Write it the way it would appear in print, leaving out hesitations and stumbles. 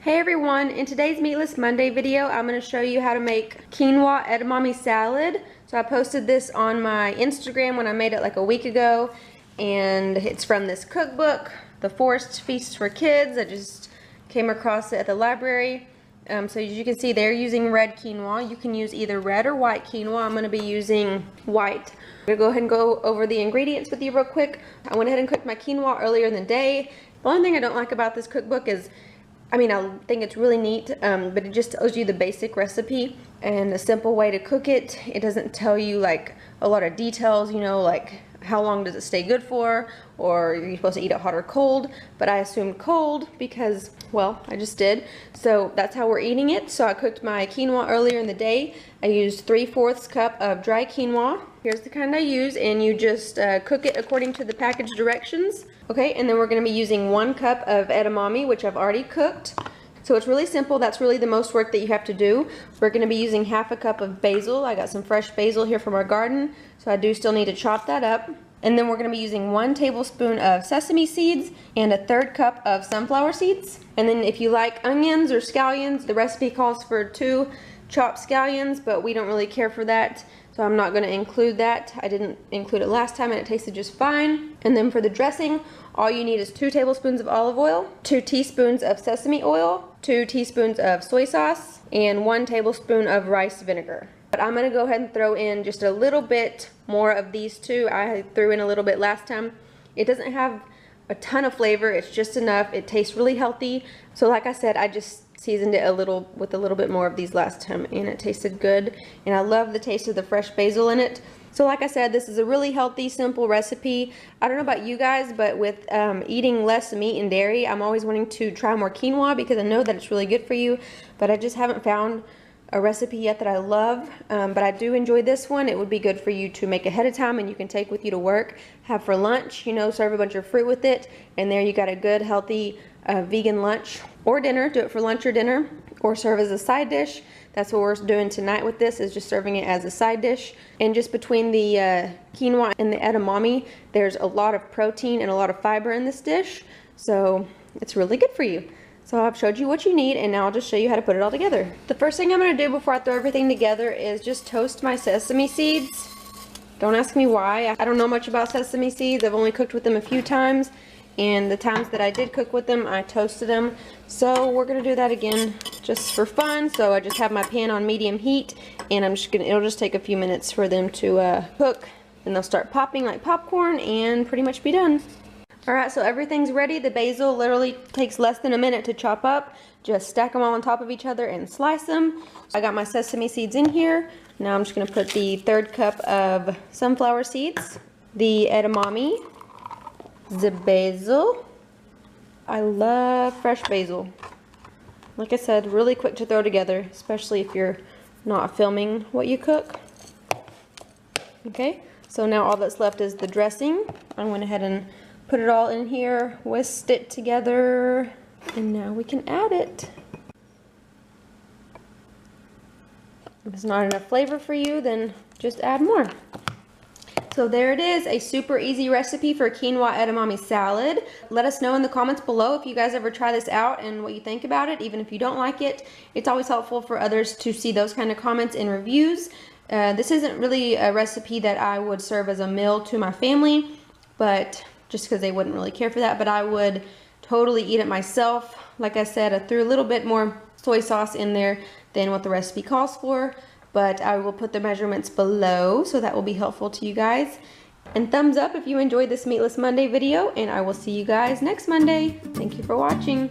Hey everyone, in today's Meatless Monday video, I'm going to show you how to make quinoa-edamame salad. So I posted this on my Instagram when I made it like a week ago, and it's from this cookbook, The Forest Feast for Kids. I just came across it at the library. So as you can see, they're using red quinoa. You can use either red or white quinoa. I'm going to be using white. I'm going to go ahead and go over the ingredients with you real quick. I went ahead and cooked my quinoa earlier in the day. The only thing I don't like about this cookbook is, I think it's really neat, but it just tells you the basic recipe and a simple way to cook it. It doesn't tell you like a lot of details, you know, like how long does it stay good for, or you're supposed to eat it hot or cold, but I assumed cold because, well, I just did. So that's how we're eating it. So I cooked my quinoa earlier in the day. I used 3/4 cup of dry quinoa. Here's the kind I use, and you just cook it according to the package directions. Okay, and then we're going to be using 1 cup of edamame, which I've already cooked. So it's really simple. That's really the most work that you have to do. We're going to be using 1/2 cup of basil. I got some fresh basil here from our garden, so I do still need to chop that up. And then we're going to be using 1 tablespoon of sesame seeds and 1/3 cup of sunflower seeds. And then if you like onions or scallions, the recipe calls for 2 chopped scallions, but we don't really care for that, so I'm not going to include that. I didn't include it last time and it tasted just fine. And then for the dressing, all you need is 2 tablespoons of olive oil, 2 teaspoons of sesame oil, 2 teaspoons of soy sauce, and 1 tablespoon of rice vinegar. But I'm going to go ahead and throw in just a little bit more of these two. I threw in a little bit last time. It doesn't have a ton of flavor, it's just enough. It tastes really healthy. So like I said, I just seasoned it with a little bit more of these last time, and it tasted good. And I love the taste of the fresh basil in it. So like I said, this is a really healthy, simple recipe. I don't know about you guys, but with eating less meat and dairy, I'm always wanting to try more quinoa because I know that it's really good for you, but I just haven't found a recipe yet that I love. But I do enjoy this one. It would be good for you to make ahead of time and you can take with you to work, have for lunch, you know, serve a bunch of fruit with it, and there you got a good, healthy vegan lunch or dinner. Do it for lunch or dinner, or serve as a side dish. That's what we're doing tonight with this, is just serving it as a side dish. And just between the quinoa and the edamame, there's a lot of protein and a lot of fiber in this dish, so it's really good for you. So I've showed you what you need, and now I'll just show you how to put it all together. The first thing I'm going to do before I throw everything together is just toast my sesame seeds. Don't ask me why. I don't know much about sesame seeds. I've only cooked with them a few times, and the times that I did cook with them, I toasted them. So we're going to do that again just for fun. So I just have my pan on medium heat, and it'll just take a few minutes for them to cook, and they'll start popping like popcorn and pretty much be done. Alright, so everything's ready. The basil literally takes less than a minute to chop up. Just stack them all on top of each other and slice them. I got my sesame seeds in here. Now I'm just going to put the 1/3 cup of sunflower seeds, the edamame, the basil. I love fresh basil. Like I said, really quick to throw together, especially if you're not filming what you cook. Okay, so now all that's left is the dressing. I went ahead and put it all in here, whisked it together, and now we can add it. If it's not enough flavor for you, then just add more. So there it is, a super easy recipe for quinoa-edamame salad. Let us know in the comments below if you guys ever try this out and what you think about it, even if you don't like it. It's always helpful for others to see those kind of comments and reviews. This isn't really a recipe that I would serve as a meal to my family, but just because they wouldn't really care for that, but I would totally eat it myself. Like I said, I threw a little bit more soy sauce in there than what the recipe calls for, but I will put the measurements below, so that will be helpful to you guys. And thumbs up if you enjoyed this Meatless Monday video, and I will see you guys next Monday. Thank you for watching.